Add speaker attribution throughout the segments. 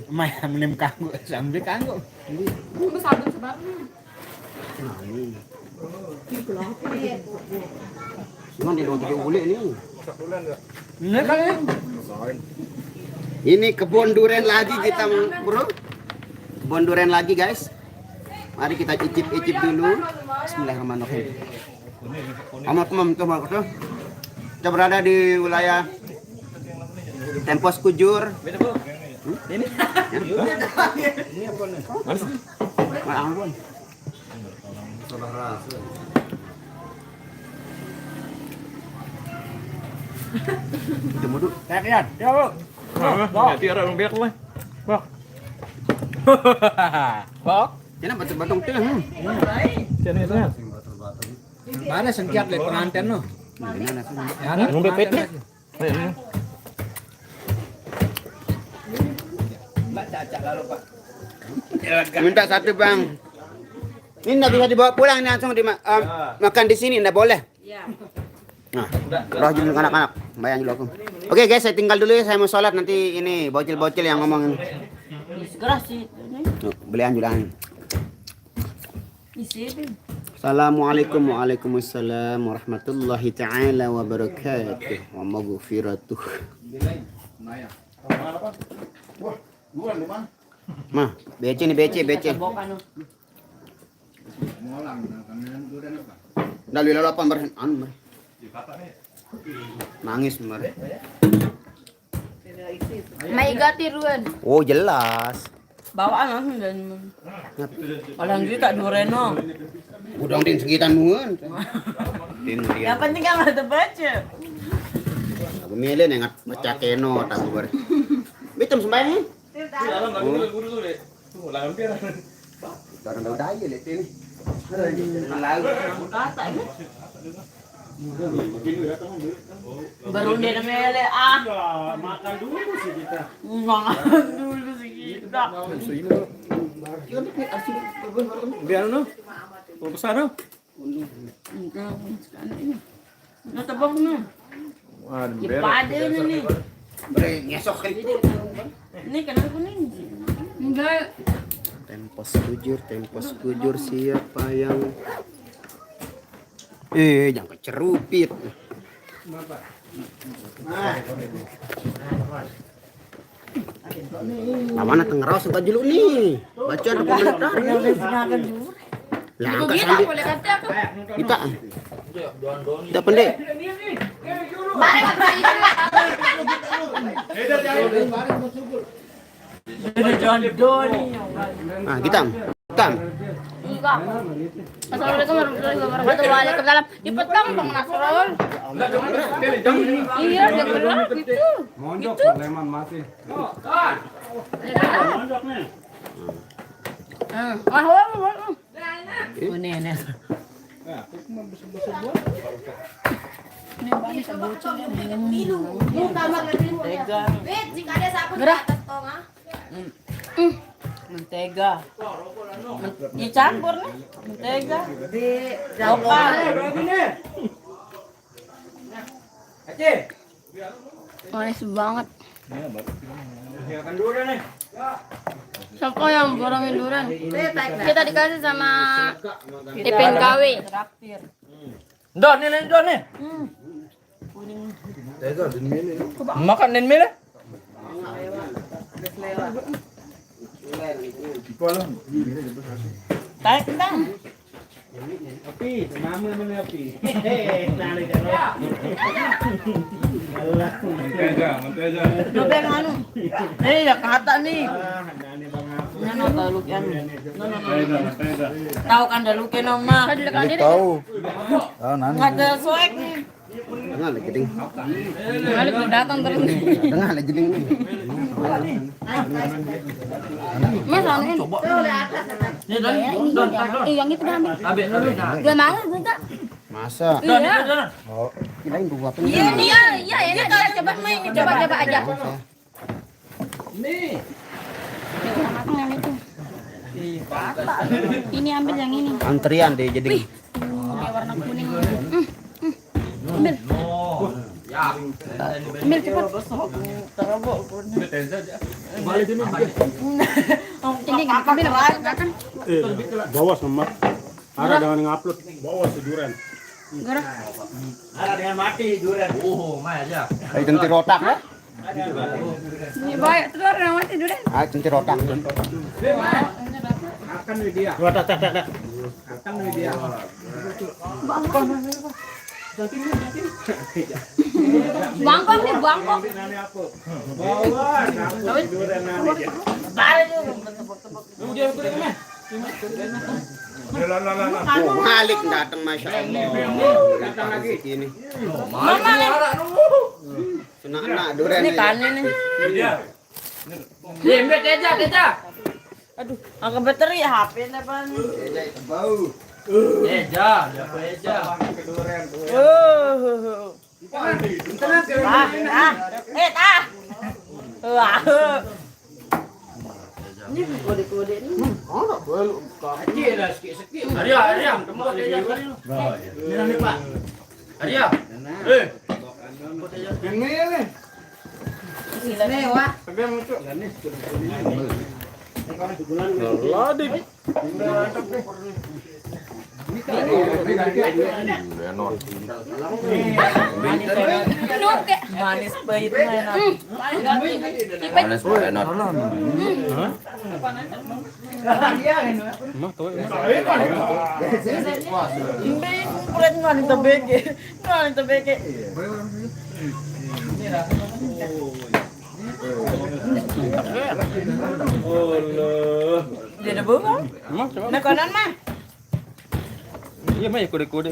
Speaker 1: Mày nem kanggo, sambil kanggo.
Speaker 2: Itu sabun sebabnya.
Speaker 3: Cuman dia mau tujuh kulit nih.
Speaker 1: Ini kan ya.
Speaker 3: Ini kebun durian lagi kita, bro. Kebun durian lagi, guys. Mari kita icip-icip dulu. Bismillahirrahmanirrahim. Teman-teman, kita berada di wilayah Tempos Kujur.
Speaker 1: Ini. Ini apa nih?
Speaker 3: Mana ampun. Itu mudu.
Speaker 1: Kayak Yan. Ya, Bu.
Speaker 4: Hati orang biak lah. Bok. Bok.
Speaker 3: Jangan batu-batung teh.
Speaker 4: Sini itu ya.
Speaker 1: Mana sengkiat le pengantin no?
Speaker 3: Gimana sih?
Speaker 1: Ya,
Speaker 4: Ngombe pet nih.
Speaker 3: Minta satu, Bang. Ini enggak bisa dibawa pulang, ini langsung makan di sini, enggak boleh.
Speaker 2: Iya.
Speaker 3: Nah, roh jumlah anak-anak, bayang dulu aku. Oke guys, saya tinggal dulu ya, saya mau sholat nanti ini bocil-bocil yang ngomong.
Speaker 2: Segera sih.
Speaker 3: Tuh, belian julaan.
Speaker 2: Isi itu.
Speaker 3: Assalamualaikum waalaikumsalam warahmatullahi taala wabarakatuh wa maghfiratuh. Mah, BC nih BC. Dari lalapan berhen nangis kemarin.
Speaker 2: May gati ruan.
Speaker 3: Oh jelas.
Speaker 2: Bawaan langsung dan. Orang kita dureno.
Speaker 3: Udang din segitan muan. Din dia.
Speaker 2: Yang penting kan ada baca.
Speaker 3: Aku milih nengat baca keno tak ber. Bitum sembayang. Karena udah aja lihat ini.
Speaker 2: Baru dia namanya ah.
Speaker 1: Makan dulu sih kita.
Speaker 2: Makan dulu sih kita.
Speaker 1: Biar no. Mau pesan no.
Speaker 2: Nah tebak nih.
Speaker 4: Waduh,
Speaker 2: Pada ini.
Speaker 3: Bre ngesok kali.
Speaker 2: Ini kenapa kuning? Enggak.
Speaker 3: Tempos kujur siapa yang jangan kecerupit. Mana tengeros suka dulu nih. Baca ada komentar. Lah angkat sambil kita pendek. Nah, kita.
Speaker 2: Assalamualaikum warahmatullahi wabarakatuh. Waalaikumsalam. Dipotong dong Nasrul. Iya, dia gerak gitu.
Speaker 1: Monjok Sulaiman masih. Monjok nih.
Speaker 2: Ini.
Speaker 1: Nah, aku cuma besar-besar buat.
Speaker 2: Ini banyak sebocor yang minum. Mentega. Gerak. Mentega. Dicampur nih. Mentega. Lokal. Manis banget.
Speaker 1: Siapkan dulu nih.
Speaker 2: Siapa yang borongin durian? Kita dikasih sama Ipin KW.
Speaker 4: Don nih. Makan nen mele.
Speaker 2: Tarik tentang.
Speaker 1: Api, nama mana api? Nari jalan. Mentega.
Speaker 2: Dobeng anu. Ya kata nih.
Speaker 1: Nani bang aku.
Speaker 2: Nana taluk yan. Tahu kan daluk yan mah.
Speaker 4: Tahu. Tahu nanti.
Speaker 2: Enggak ada soek nih.
Speaker 3: Tengah lagi ding.
Speaker 2: Balik datang terus.
Speaker 3: Tengah lagi ding.
Speaker 2: Mas anu coba.
Speaker 4: Nih don.
Speaker 2: Yang itu dah.
Speaker 4: Ambil dulu.
Speaker 2: Dua mana minta?
Speaker 3: Masa?
Speaker 2: Iya.
Speaker 3: Oh, kirain dua apa
Speaker 2: Iya, ini kalau coba main coba aja.
Speaker 1: Nih.
Speaker 2: Yang itu. Ini ambil yang ini.
Speaker 3: Antrian deh jadi.
Speaker 2: Kayak warna kuning. Ambil. Ambil cepat. Ini kami makan.
Speaker 1: Bawa sama. Ada dengan ngupload. Bawa si Duren.
Speaker 2: Gara.
Speaker 1: Ada dengan mati Duren.
Speaker 4: Oh, mah aja.
Speaker 3: Ay, tuntir otak ya.
Speaker 2: Ini baik telur yang mati dulu.
Speaker 3: Ay, tuntir otak.
Speaker 1: Akan dia. Dua tak. Akan dia.
Speaker 2: Bangkok nih, bangkok.
Speaker 1: Bawa si Duren nani.
Speaker 3: Malik datang Masya Allah.
Speaker 1: Datang lagi.
Speaker 3: Ini.
Speaker 2: Mama nih.
Speaker 3: Anak Duren.
Speaker 2: Ini kanin nih.
Speaker 4: Mbak Teja.
Speaker 2: Aduh, angkat baterai HP depan.
Speaker 3: Bau.
Speaker 4: Teja, siapa Teja?
Speaker 2: Ini kode-kode ini.
Speaker 4: Arya, tembak Teja kali lu. Ini Pak. Arya.
Speaker 2: Mewah. Manis pahit enak. Kulit nganin tabeke. Dia ada bunga? Nah, konon mah.
Speaker 1: Iya mah ya kode-kode.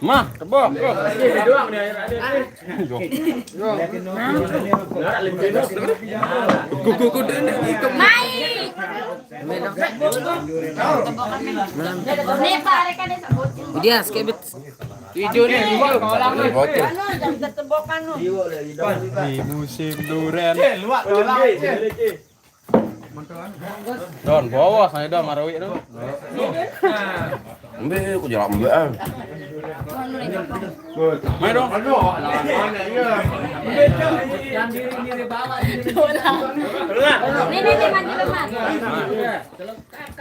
Speaker 4: Mah, tebak.
Speaker 1: Ini doang nih ada.
Speaker 2: Mai. Nih, Pak, rekan desa bocil.
Speaker 4: Dia skebet. Video nih, kolam nih.
Speaker 2: Anu, jangan ketebokan lu.
Speaker 1: Di musim Duren.
Speaker 4: Don, bawa saya Don Marawi itu.
Speaker 3: Ambil aku jalan ambil.
Speaker 1: Main dong.
Speaker 2: Nih, maju lemas.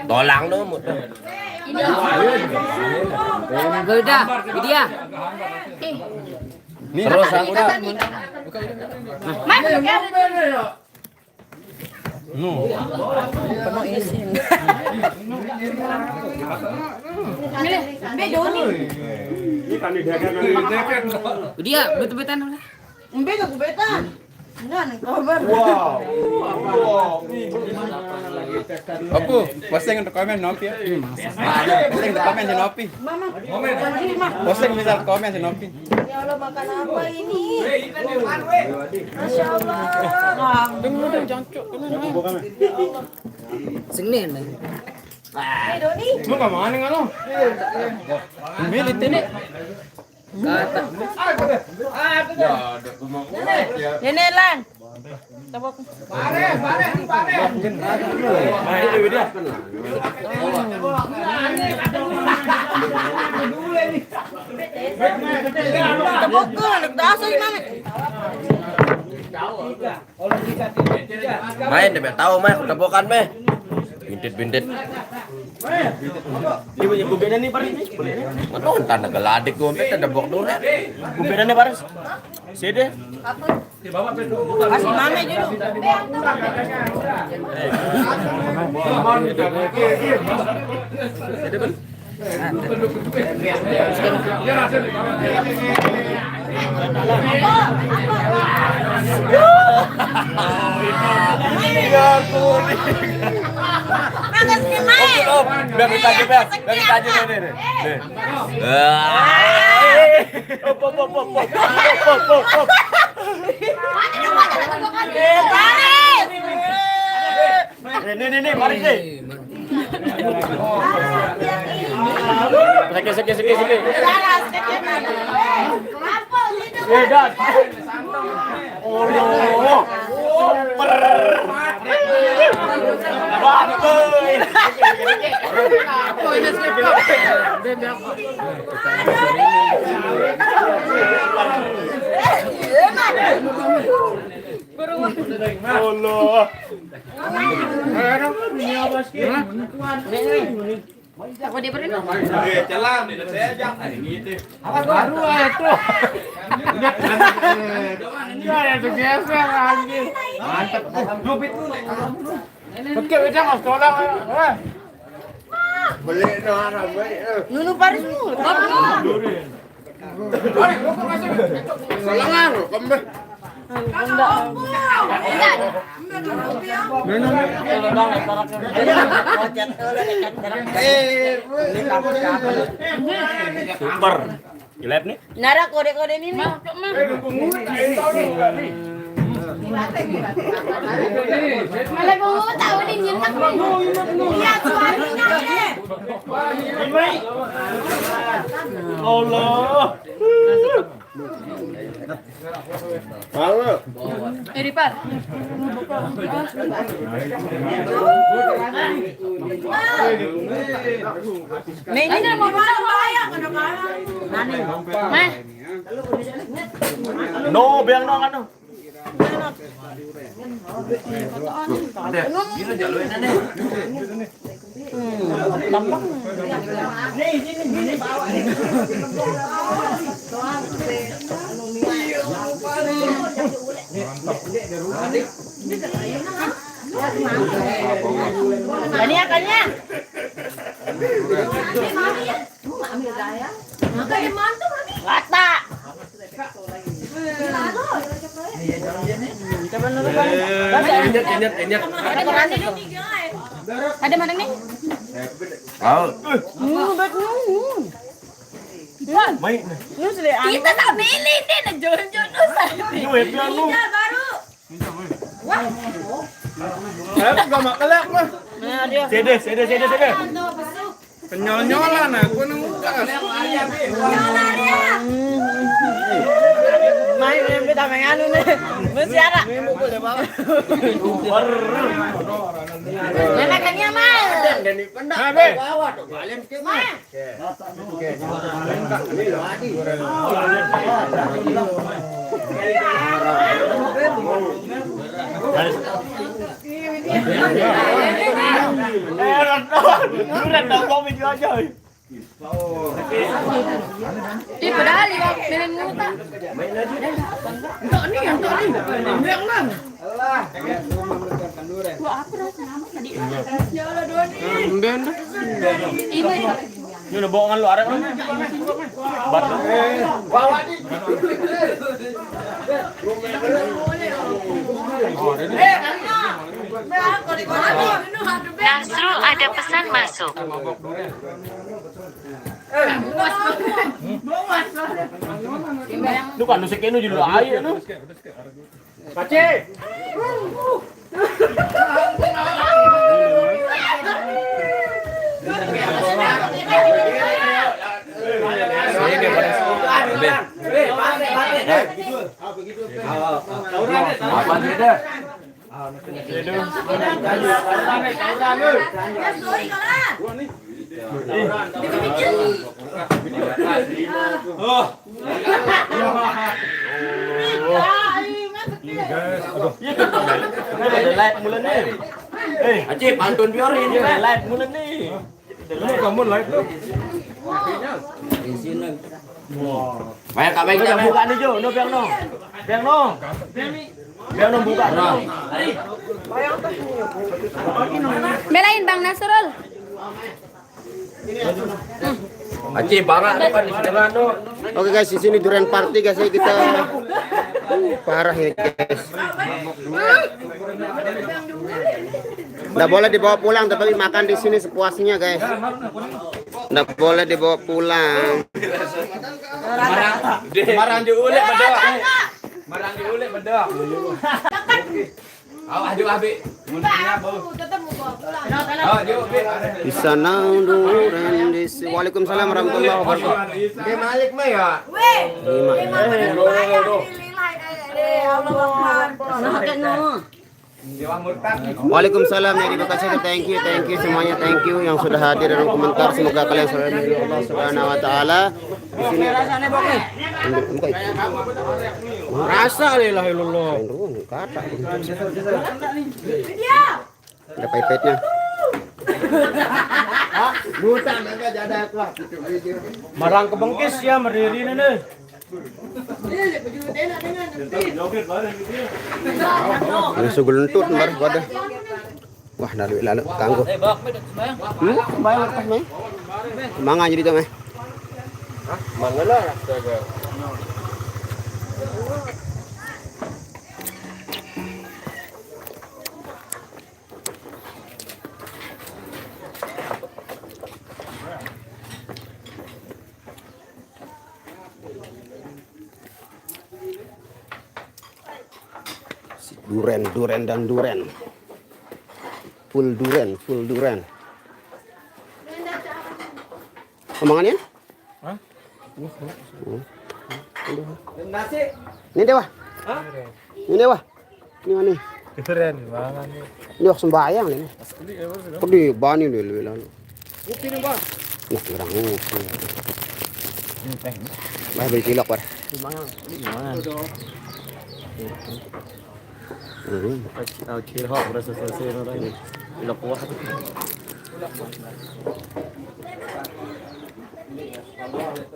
Speaker 3: Tolang dong.
Speaker 2: Ini.
Speaker 4: Beda, dia.
Speaker 3: Terus aku dah.
Speaker 2: Mai, belum.
Speaker 1: No. Ini kan
Speaker 4: Dia betul-betul dulu.
Speaker 1: Wow.
Speaker 5: Aku posting untuk komen Nopi ya. Posting untuk komen si Nopi. Posting misal komen si Nopi.
Speaker 2: Ya Allah, makan apa ini? Masya Allah.
Speaker 4: Sini nih.
Speaker 2: Doni.
Speaker 1: Mau kemana kan lo?
Speaker 5: Milit ini.
Speaker 2: Ini Lan.
Speaker 3: Main deh, tahu mah tepokan meh. Bintit.
Speaker 1: Ibu beda nih Paris.
Speaker 3: Mana tanda geladik gue, ada bok dulu.
Speaker 1: Beda nih Paris. Sede.
Speaker 2: Kasih mame dulu.
Speaker 3: Biar kita aja nih.
Speaker 1: Nih, mari deh. Seke. Beda. Allah.
Speaker 2: Aku di beri.
Speaker 5: Jalan, saya ajak. Gitu.
Speaker 1: Baru itu. Ya itu geser lagi. Mantap. Oke, udah nggak sekolah. Beli orang baik.
Speaker 2: Nunu Paris mulu.
Speaker 1: Salangan, kembali. Super. Gilap nih.
Speaker 2: Nara kode-kode ini. Malah mau tahu nih nyetak nih. Lihat suaminya deh.
Speaker 1: Allah. Halo.
Speaker 2: Ripar. Ini ada mau bahaya Mah.
Speaker 1: No, biang no ano.
Speaker 2: Ini akannya. Kata. Ada mana nih? Kita tak milih dia nak jodoh
Speaker 1: Ini web yang lu.
Speaker 2: baru.
Speaker 1: Enggak makalak mah. Sede. Penyol-nyolan aku nang gas.
Speaker 2: Mai yang kita menganu nih. Mesti ada. Nenekannya mah.
Speaker 1: Habe.
Speaker 2: Ih, padahal iba milih nguta.
Speaker 1: Ini udah bohongan lu arek lu. Batu.
Speaker 6: Nasrul ada pesan masuk.
Speaker 1: Lu kan nusik nu judul air nu. Pace. Live mulai nih.
Speaker 5: Acip, pantun biar ini.
Speaker 1: Live mulai nih. Kamu live tuh.
Speaker 5: Banyak kak baik
Speaker 1: Biang buka nih Jo, no biang no. Biang no. Biang no buka no.
Speaker 2: Belain Bang Nasrul.
Speaker 5: Acip, banget nih kan di sini no.
Speaker 3: Oke guys, di sini durian party guys, ya kita parah ya guys. Nggak boleh dibawa pulang, tapi makan di sini sepuasnya guys. Nggak boleh dibawa pulang.
Speaker 5: Marang diulik bedok. Marang diulik bedok. Awas juga abi. Munculnya bau. Oh, yuk,
Speaker 3: Di sana durian di sini. Waalaikumsalam warahmatullahi wabarakatuh.
Speaker 5: Dia Malik mah ya.
Speaker 3: Waalaikumsalam ya, terima kasih, thank you semuanya, thank you yang sudah hadir dalam komentar, semoga kalian selalu diridhoi Allah Subhanahu wa taala. Di sini
Speaker 1: Rasa la ilaha illallah.
Speaker 3: Kata. Ada pipetnya. Bukan enggak ada aku.
Speaker 4: Marang kebengkis ya merdiri nih.
Speaker 3: Sugulentut bar wadah. Wah, lalu kanggo. Bayar pas meh. Manga jadi tuh meh.
Speaker 5: Mangala astaga.
Speaker 3: Duren dan duren. Full duren. Omongannya?
Speaker 4: Hah?
Speaker 5: Nasi.
Speaker 3: Ini dewa. Ini dewa. Ini mana?
Speaker 4: Keren banget nih.
Speaker 3: Ini waktu sembahyang ini. Pergi bani dulu lalu.
Speaker 5: Kopi nih, Bang.
Speaker 3: Wah, kurang ngopi. Bah beli cilok, Par.
Speaker 4: Gimana? Tahu cilok berasa selesai orang. Cilok kuah.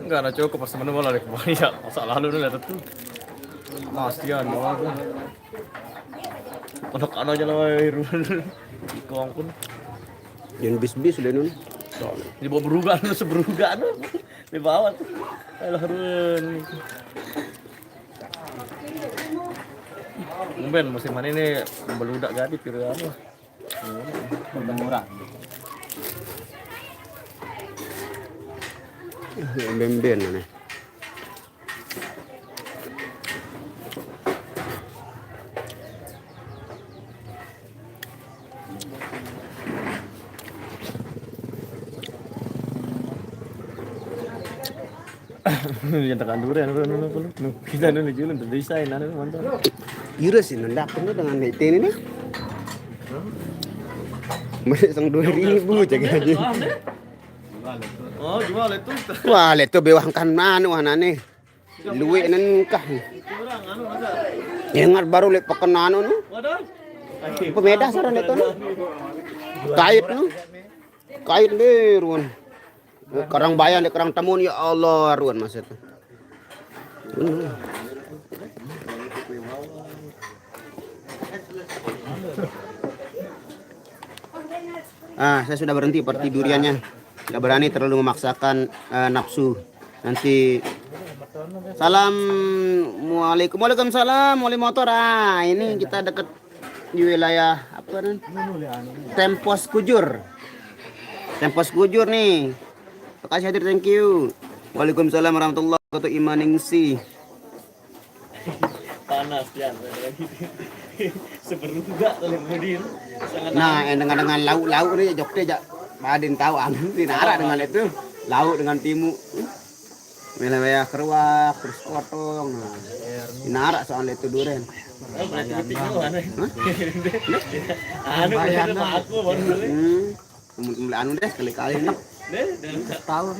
Speaker 4: Enggak ada cukup pas mana malah kembali ya. Masa lalu nih lihat tuh. Kasihan banget. Anak-anak aja lah Irwan. Ikong pun.
Speaker 3: Jangan bis-bis udah nun.
Speaker 4: Di bawah berugan seberugan. Di bawah tuh. Alah Run. Mungkin musim ini beludak gadit gitu apa. Murah.
Speaker 3: Ben-ben nih.
Speaker 4: Yang tekan durian kita nih jualan desain anu mantap.
Speaker 3: Ira sih nendak ini dengan net ini nih. Masih sang 2000 jaga aja.
Speaker 4: Oh, gimana itu?
Speaker 3: Wah, leto bewang kan anu anane. Luwe nan kah.
Speaker 4: Kurang anu ada.
Speaker 3: Ingat baru lek peken anu nu.
Speaker 4: Waduh.
Speaker 3: Pemeda saran itu nu. Kait nu. Kait deh ruan. Kerang bayan dek kerang tamun ya Allah ruan mas itu. Saya sudah berhenti partiduriannya. Tidak berani terlalu memaksakan nafsu. Nanti Waalaikumsalam, wali motor. Ini kita dekat di wilayah apa nih? Tempos Kujur nih. Terima kasih hadir, thank you. Waalaikumsalam warahmatullahi wabarakatuh. Imaningsi.
Speaker 4: Panas ya lagi. Seberuga oleh Mudir.
Speaker 3: Nah, dengan lauk nih Jogja jak Badin tahu anu dinara dengan itu. Lauk dengan timu. Wilayah keruak, terus potong. Nah, dinara soal itu duren.
Speaker 4: Anu aku baru
Speaker 3: Anu deh kali-kali nih.
Speaker 4: Tahun.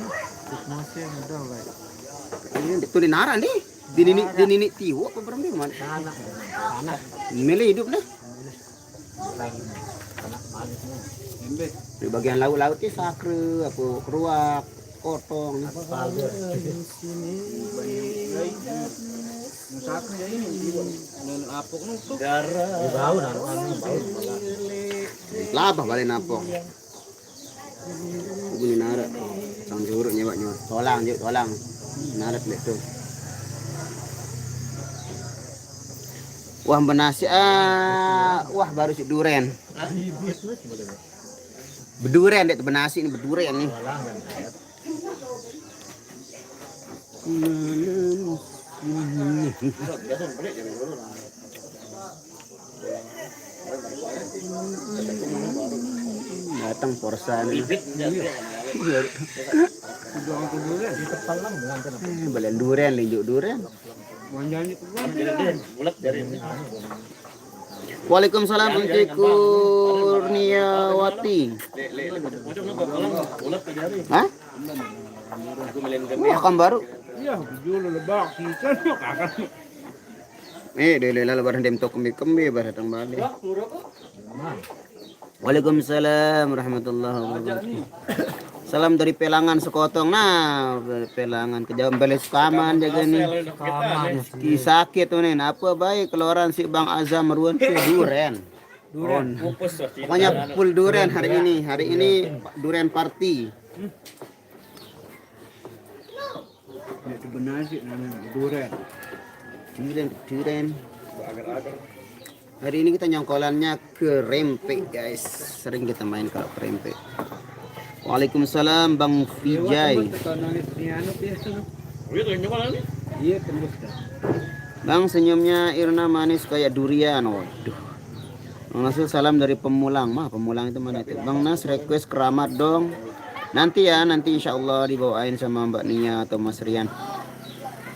Speaker 3: Ini itu dinara nih. Dinini tiwo apa berapa mana? Milih hidup deh. Di bagian laut-lautnya sakre, apa keruak, potong. Sakre ini dan apok nutup.
Speaker 4: Darah.
Speaker 3: Labah balik napok. Bunyi nara. Sang juruk nyewa. Tolang. Nara itu. Wah benasi wah baru si duren. Beduren dek benasi ini beduren nih. Datang porsan. Balen duren, linjuk duren. Waalaikumsalam Inti Kurniawati. Hah? Wah, kan baru.
Speaker 1: Iya, jual lebak, ikan kakak.
Speaker 3: Dele lalu dem tok kembi datang balik. Waalaikumsalam warahmatullahi wabarakatuh. Salam dari Pelangan Sekotong. Nah, Pelangan kejauhan balik Sukaman jaga nih. Sakit tuh nih. Apa baik keluaran si Bang Azam meruan ke duren. Pokoknya full duren hari ini. Hari ini duren party.
Speaker 5: Benar sih namanya duren.
Speaker 3: Duren. Hari ini kita nyongkolannya ke rempek guys. Sering kita main kalau ke rempek. Waalaikumsalam Bang Vijay.
Speaker 5: Iya tembus dah.
Speaker 3: Bang senyumnya Irna manis kayak durian. Waduh. Bang Nasrul salam dari Pemulang. Pemulang itu mana itu? Bang Nas request keramat dong. Nanti insya Allah dibawain sama Mbak Nia atau Mas Rian.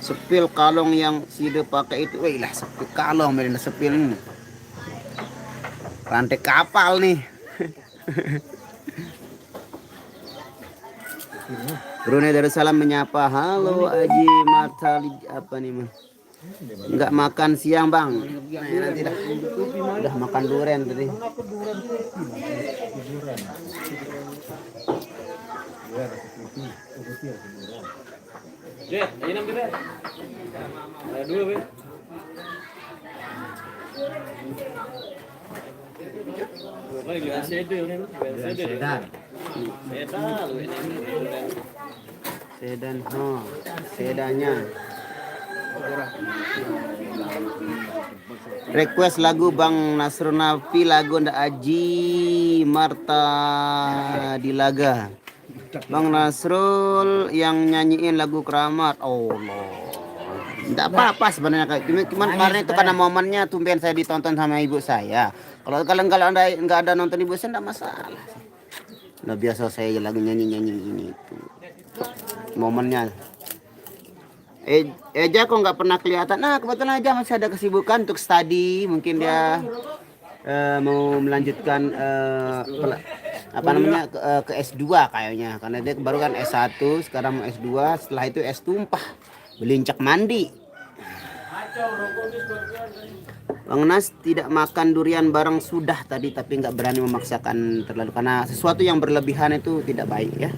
Speaker 3: Sepil kalong yang Side pakai itu, wih lah sepil kalong, mereka sepil ini. Rantai kapal nih. Brunei Darussalam menyapa, halo Aji Matali apa nih mah? Enggak makan siang bang? Nanti udah makan durian tadi.
Speaker 4: Ini enam kita. Ada dua, Be.
Speaker 3: Sedan, sedannya. Request lagu Bang Nasrul Nafi, lagu ndak Aji Marta Dilaga. Bang Nasrul yang nyanyiin lagu keramat. Oh Allah. Enggak apa-apa sebenarnya, cuman karena itu karena momennya tumben saya ditonton sama ibu saya. Kalau Anda enggak ada nonton ibu saya enggak masalah. Udah biasa saya lagi nyanyi ini itu. Momennya. Eja kok nggak pernah kelihatan. Nah, kebetulan aja masih ada kesibukan untuk studi, mungkin dia mau melanjutkan ke S2 kayaknya, karena dia baru kan S1, sekarang mau S2, setelah itu S tumpah belincak mandi. Bang Nas tidak makan durian bareng sudah tadi, tapi nggak berani memaksakan terlalu, karena sesuatu yang berlebihan itu tidak baik ya.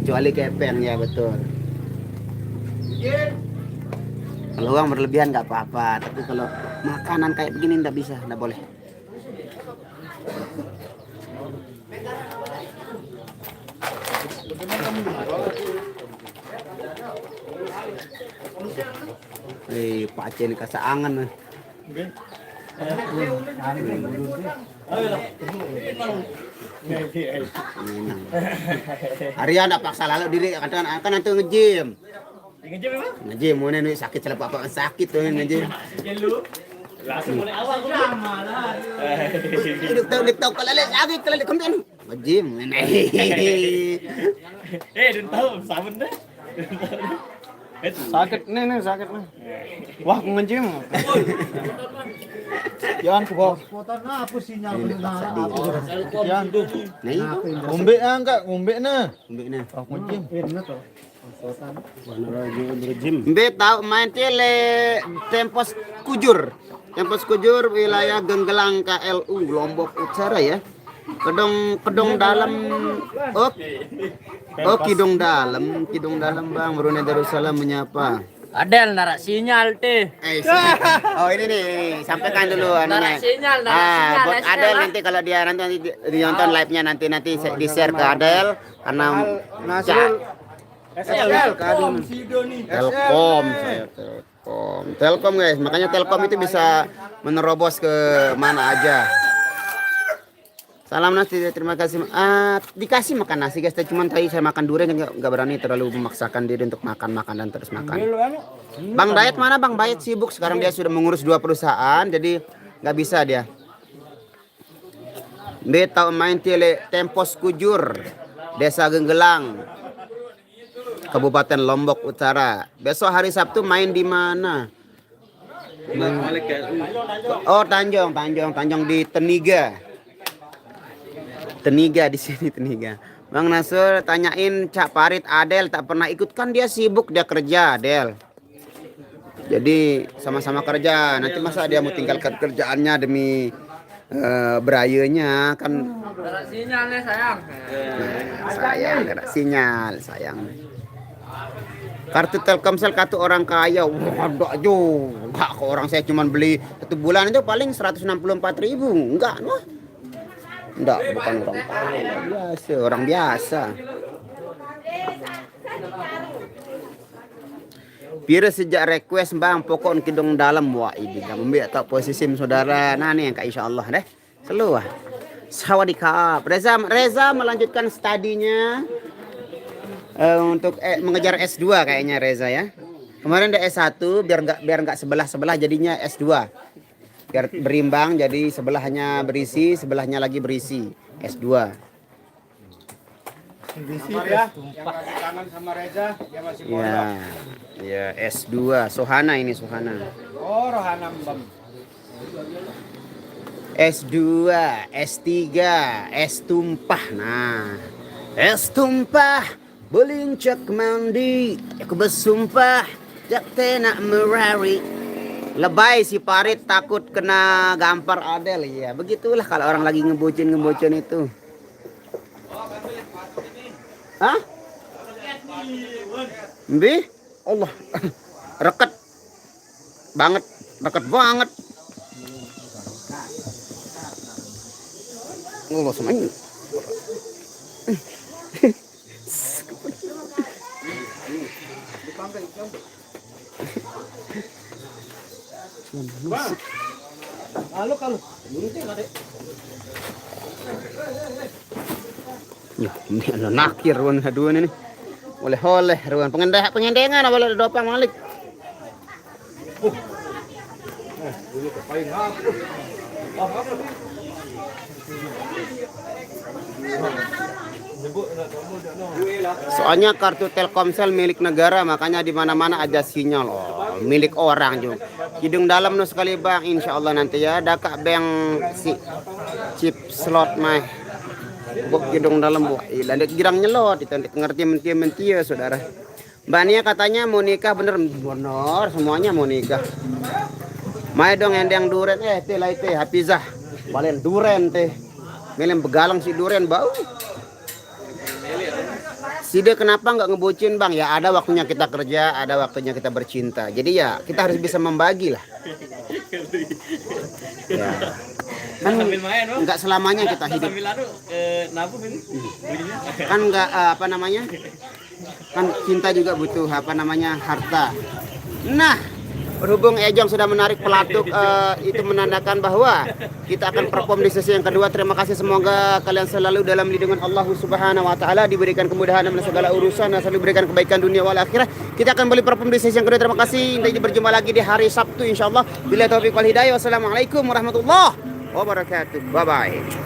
Speaker 3: Kecuali kepeng ya, betul. Kalau uang berlebihan nggak apa-apa, tapi kalau makanan kayak begini nggak bisa, nggak boleh. Pak Aceh ini kasaangan. Harian nggak paksa lalu diri, kan nanti nge-gym. Nge-gym mana nih sakit apa sakit tuh nge-gym.
Speaker 4: Langsung mulai awal kok sama lah.
Speaker 3: Hidup tahu kalau lagi kemudian nge-gym.
Speaker 4: Dun tahu sabun deh.
Speaker 5: Sakit nih sakit nih. Wah, aku nge-gym. Jangan ke bawah.
Speaker 7: Apa sinyal
Speaker 5: Jangan tuh.
Speaker 3: Nih,
Speaker 5: Ngombe enggak, ngombe nah. Aku nge-gym.
Speaker 3: Mbe tahu main tele Tempos Kujur. Tempos Kujur wilayah Genggelang KLU Lombok Utara ya. Kedong dalam. Kidong dalam Bang Brunei Darussalam menyapa.
Speaker 2: Adel narak sinyal teh.
Speaker 3: Oh ini nih, sampaikan dulu anunya.
Speaker 2: Sinyal,
Speaker 3: Buat Adel nanti kalau dia nanti nonton live-nya nanti di share ke Adel karena
Speaker 5: Nasrul
Speaker 3: Telkom saya Telkom guys, makanya Telkom itu bisa menerobos ke mana aja. Salam nasi, terima kasih. Dikasih makan nasi guys, cuma tadi saya makan durian, nggak berani terlalu memaksakan diri untuk makan dan terus makan. Bang Dayat mana Bang Dayat sibuk sekarang, dia sudah mengurus 2 perusahaan, jadi nggak bisa dia. Beta main tele Tempos Kujur, Desa Genggelang, Kabupaten Lombok Utara. Besok hari Sabtu main di mana? Oh Tanjung di Teniga di sini Teniga. Bang Nasrul tanyain Cak Parit Adel tak pernah ikut, kan dia sibuk, dia kerja Adel. Jadi sama-sama kerja. Nanti masa dia mau tinggalkan kerjaannya demi berayanya kan.
Speaker 4: Ada sinyalnya sayang.
Speaker 3: Sayang, ada sinyal, sayang. Kartu Telkomsel kartu orang kaya. Wah, enggak juga. Kok orang saya cuma beli 1 bulan itu paling 164.000. Enggak, noh. Enggak, bukan orang kaya, biasa, orang biasa. Pira sejak request bang pokok kidung dalam wah ini kamu biar tahu posisi saudara nani yang kak insyaallah deh seluah sawadikap Reza melanjutkan studinya untuk mengejar S2 kayaknya Reza ya. Kemarin ada S1 biar nggak sebelah jadinya S2 biar berimbang jadi sebelahnya berisi sebelahnya lagi berisi S2.
Speaker 1: Berisi ya. Yang lagi kangen sama Reza, dia masih
Speaker 3: Ya, ya S2 Sohana ini Sohana.
Speaker 1: Oh, Rohana Mbam.
Speaker 3: S2, S3, S tumpah. Nah, S tumpah, belincak mandi, aku bersumpah, jak tenak merari. Lebay si Parit takut kena gampar Adel ya. Begitulah kalau orang lagi ngebocin itu. Hah? Mbi? Allah. Reket banget. Allah semuanya.
Speaker 1: Halo kalau.
Speaker 3: Ya, ini ada nakir ruan haduan ini. Oleh ruan pengendengan apa ada dopang malik. Soalnya kartu Telkomsel milik negara makanya di mana-mana ada sinyal. Oh, milik orang juga. Hidung dalam no sekali bang, insya Allah nanti ya ada kak bang si chip slot mah. Bok hidung dalam bu, ilandek girang nyelot, itu ngerti mentia saudara. Mbak Nia katanya mau nikah bener semuanya mau nikah. Mai dong endang duren teh lai teh Hafizah. Balen duren teh. Melem begalang si duren bau. Side kenapa nggak ngebocin bang? Ya ada waktunya kita kerja, ada waktunya kita bercinta. Jadi ya kita harus bisa membagi lah. Ya. Kan nggak selamanya kita hidup. Kan nggak apa namanya? Kan cinta juga butuh apa namanya harta. Nah, berhubung Ejong sudah menarik pelatuk itu menandakan bahwa kita akan perform di sesi yang kedua. Terima kasih, semoga kalian selalu dalam lindungan Allah Subhanahu wa taala, diberikan kemudahan dalam segala urusan dan selalu diberikan kebaikan dunia wal akhirah. Kita akan boleh perform di sesi yang kedua. Terima kasih. Nanti berjumpa lagi di hari Sabtu insyaallah. Bila taufiq wal hidayah. Wassalamualaikum warahmatullahi wabarakatuh. Bye bye.